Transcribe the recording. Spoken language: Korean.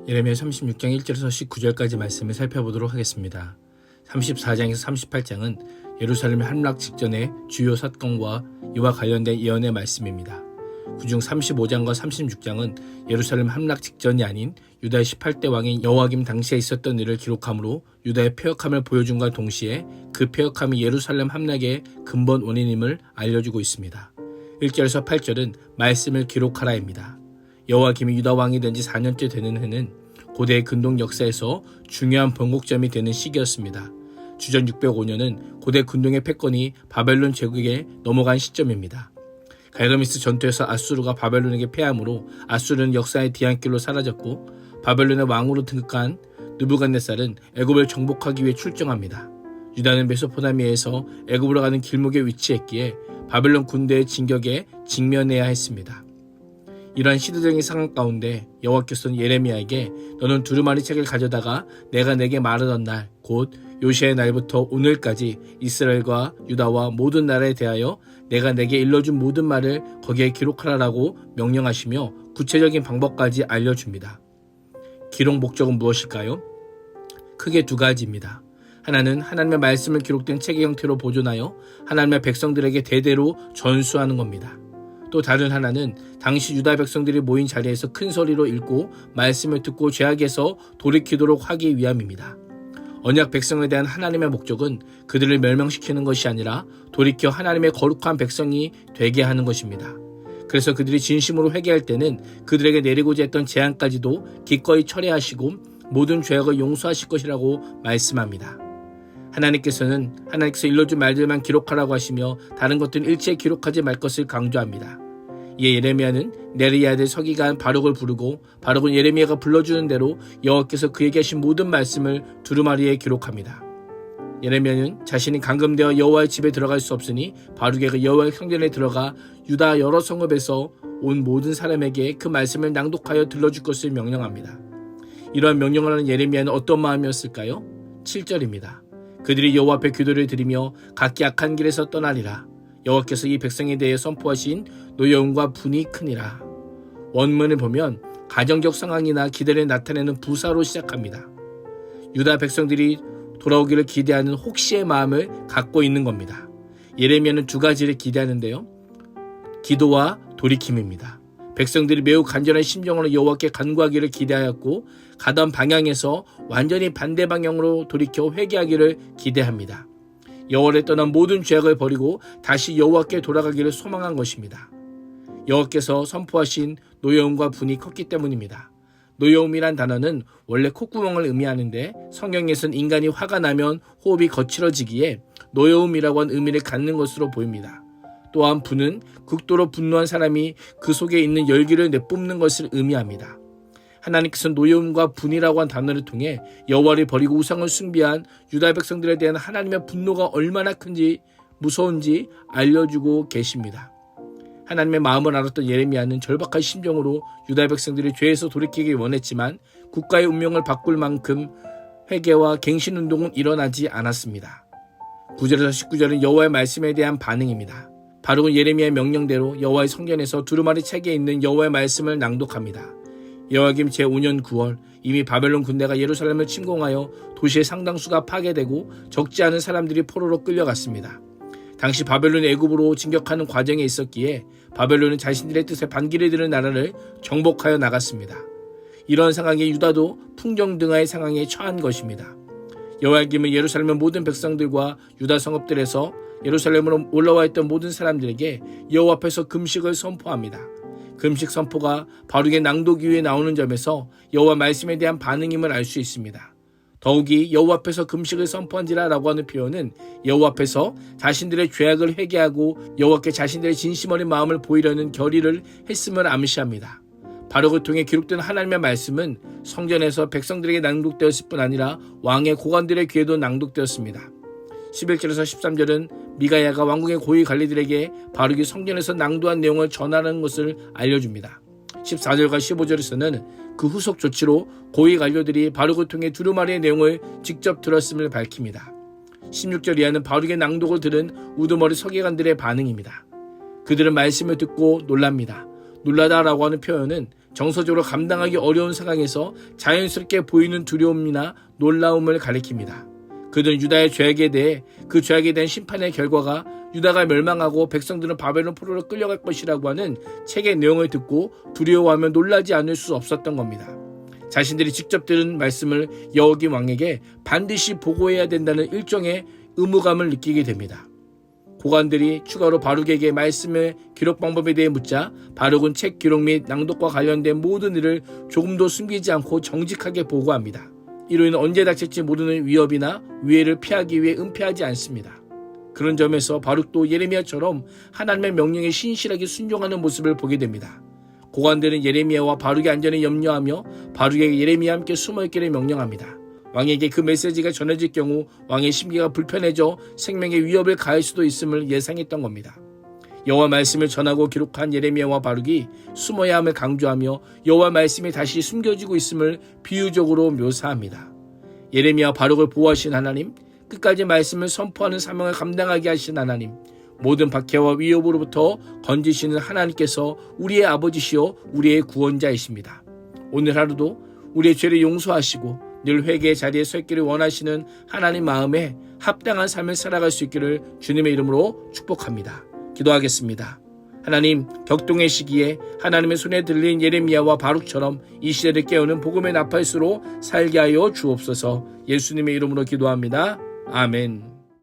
예레미야 36장 1절에서 19절까지 말씀을 살펴보도록 하겠습니다. 34장에서 38장은 예루살렘 함락 직전의 주요 사건과 이와 관련된 예언의 말씀입니다. 그중 35장과 36장은 예루살렘 함락 직전이 아닌 유다의 18대 왕인 여호와김 당시에 있었던 일을 기록하므로 유다의 패역함을 보여준과 동시에 그 패역함이 예루살렘 함락의 근본 원인임을 알려주고 있습니다. 1절에서 8절은 말씀을 기록하라입니다. 여호와김이 유다 왕이 된 지 4년째 되는 해는 고대의 근동 역사에서 중요한 번곡점이 되는 시기였습니다. 주전 605년은 고대 근동의 패권이 바벨론 제국에 넘어간 시점입니다. 갈가미스 전투에서 아수르가 바벨론에게 패함으로 아수르는 역사의 뒤안길로 사라졌고 바벨론의 왕으로 등극한 느부갓네살은 애굽을 정복하기 위해 출정합니다. 유다는 메소포타미아에서 애굽으로 가는 길목에 위치했기에 바벨론 군대의 진격에 직면해야 했습니다. 이러한 시대적인 상황 가운데 여호와께서는 예레미야에게 너는 두루마리 책을 가져다가 내가 내게 말하던 날 곧 요시아의 날부터 오늘까지 이스라엘과 유다와 모든 나라에 대하여 내가 내게 일러준 모든 말을 거기에 기록하라라고 명령하시며 구체적인 방법까지 알려줍니다. 기록 목적은 무엇일까요? 크게 두 가지입니다. 하나는 하나님의 말씀을 기록된 책의 형태로 보존하여 하나님의 백성들에게 대대로 전수하는 겁니다. 또 다른 하나는 당시 유다 백성들이 모인 자리에서 큰 소리로 읽고 말씀을 듣고 죄악에서 돌이키도록 하기 위함입니다. 언약 백성에 대한 하나님의 목적은 그들을 멸망시키는 것이 아니라 돌이켜 하나님의 거룩한 백성이 되게 하는 것입니다. 그래서 그들이 진심으로 회개할 때는 그들에게 내리고자 했던 재앙까지도 기꺼이 철회하시고 모든 죄악을 용서하실 것이라고 말씀합니다. 하나님께서 일러준 말들만 기록하라고 하시며 다른 것들은 일체 기록하지 말 것을 강조합니다. 이에 예레미야는 네리야 아들 서기관 바룩을 부르고 바룩은 예레미야가 불러주는 대로 여호와께서 그에게 하신 모든 말씀을 두루마리에 기록합니다. 예레미야는 자신이 감금되어 여호와의 집에 들어갈 수 없으니 바룩에게 여호와의 성전에 들어가 유다 여러 성읍에서 온 모든 사람에게 그 말씀을 낭독하여 들려줄 것을 명령합니다. 이러한 명령을 하는 예레미야는 어떤 마음이었을까요? 7절입니다. 그들이 여호와 앞에 기도를 드리며 각기 악한 길에서 떠나리라. 여호와께서 이 백성에 대해 선포하신 노여움과 분이 크니라. 원문을 보면 가정적 상황이나 기대를 나타내는 부사로 시작합니다. 유다 백성들이 돌아오기를 기대하는 혹시의 마음을 갖고 있는 겁니다. 예레미야는 두 가지를 기대하는데요. 기도와 돌이킴입니다. 백성들이 매우 간절한 심정으로 여호와께 간구하기를 기대하였고 가던 방향에서 완전히 반대 방향으로 돌이켜 회개하기를 기대합니다. 여호와를 떠난 모든 죄악을 버리고 다시 여호와께 돌아가기를 소망한 것입니다. 여호와께서 선포하신 노여움과 분이 컸기 때문입니다. 노여움이란 단어는 원래 콧구멍을 의미하는데 성경에서는 인간이 화가 나면 호흡이 거칠어지기에 노여움이라고 하는 의미를 갖는 것으로 보입니다. 또한 분은 극도로 분노한 사람이 그 속에 있는 열기를 내뿜는 것을 의미합니다. 하나님께서는 노여움과 분이라고 한 단어를 통해 여호와를 버리고 우상을 숭배한 유다 백성들에 대한 하나님의 분노가 얼마나 큰지 무서운지 알려주고 계십니다. 하나님의 마음을 알았던 예레미야는 절박한 심정으로 유다 백성들이 죄에서 돌이키기 원했지만 국가의 운명을 바꿀 만큼 회개와 갱신운동은 일어나지 않았습니다. 9절에서 19절은 여호와의 말씀에 대한 반응입니다. 바룩은 예레미야의 명령대로 여호와의 성전에서 두루마리 책에 있는 여호와의 말씀을 낭독합니다. 여호와김 제5년 9월 이미 바벨론 군대가 예루살렘을 침공하여 도시의 상당수가 파괴되고 적지 않은 사람들이 포로로 끌려갔습니다. 당시 바벨론이 애굽으로 진격하는 과정에 있었기에 바벨론은 자신들의 뜻에 반기를 드는 나라를 정복하여 나갔습니다. 이런 상황에 유다도 풍정등화의 상황에 처한 것입니다. 여호와김은 예루살렘의 모든 백성들과 유다 성읍들에서 예루살렘으로 올라와 있던 모든 사람들에게 여호와 앞에서 금식을 선포합니다. 금식 선포가 바룩의 낭독 이후에 나오는 점에서 여호와 말씀에 대한 반응임을 알 수 있습니다. 더욱이 여호와 앞에서 금식을 선포한지라 라고 하는 표현은 여호와 앞에서 자신들의 죄악을 회개하고 여호와께 자신들의 진심 어린 마음을 보이려는 결의를 했음을 암시합니다. 바룩을 통해 기록된 하나님의 말씀은 성전에서 백성들에게 낭독되었을 뿐 아니라 왕의 고관들의 귀에도 낭독되었습니다. 11절에서 13절은 미가야가 왕궁의 고위 관리들에게 바룩이 성전에서 낭독한 내용을 전하는 것을 알려줍니다. 14절과 15절에서는 그 후속 조치로 고위 관료들이 바룩을 통해 두루마리의 내용을 직접 들었음을 밝힙니다. 16절 이하는 바룩의 낭독을 들은 우두머리 서기관들의 반응입니다. 그들은 말씀을 듣고 놀랍니다. 놀라다라고 하는 표현은 정서적으로 감당하기 어려운 상황에서 자연스럽게 보이는 두려움이나 놀라움을 가리킵니다. 그들은 유다의 죄악에 대해 그 죄악에 대한 심판의 결과가 유다가 멸망하고 백성들은 바벨론 포로로 끌려갈 것이라고 하는 책의 내용을 듣고 두려워하며 놀라지 않을 수 없었던 겁니다. 자신들이 직접 들은 말씀을 여호야김 왕에게 반드시 보고해야 된다는 일종의 의무감을 느끼게 됩니다. 고관들이 추가로 바룩에게 말씀의 기록 방법에 대해 묻자 바룩은 책 기록 및 낭독과 관련된 모든 일을 조금도 숨기지 않고 정직하게 보고합니다. 이로 인해 언제 닥칠지 모르는 위협이나 위해를 피하기 위해 은폐하지 않습니다. 그런 점에서 바룩도 예레미야처럼 하나님의 명령에 신실하게 순종하는 모습을 보게 됩니다. 고관들은 예레미야와 바룩의 안전을 염려하며 바룩에게 예레미야와 함께 숨어있기를 명령합니다. 왕에게 그 메시지가 전해질 경우 왕의 심기가 불편해져 생명에 위협을 가할 수도 있음을 예상했던 겁니다. 여호와 말씀을 전하고 기록한 예레미야와 바룩이 숨어야 함을 강조하며 여호와 말씀이 다시 숨겨지고 있음을 비유적으로 묘사합니다. 예레미야와 바룩을 보호하신 하나님, 끝까지 말씀을 선포하는 사명을 감당하게 하신 하나님, 모든 박해와 위협으로부터 건지시는 하나님께서 우리의 아버지시요 우리의 구원자이십니다. 오늘 하루도 우리의 죄를 용서하시고 늘 회개의 자리에 서 있기를 원하시는 하나님 마음에 합당한 삶을 살아갈 수 있기를 주님의 이름으로 축복합니다. 기도하겠습니다. 하나님, 격동의 시기에 하나님의 손에 들린 예레미야와 바룩처럼 이 시대를 깨우는 복음의 나팔수로 살게 하여 주옵소서. 예수님의 이름으로 기도합니다. 아멘.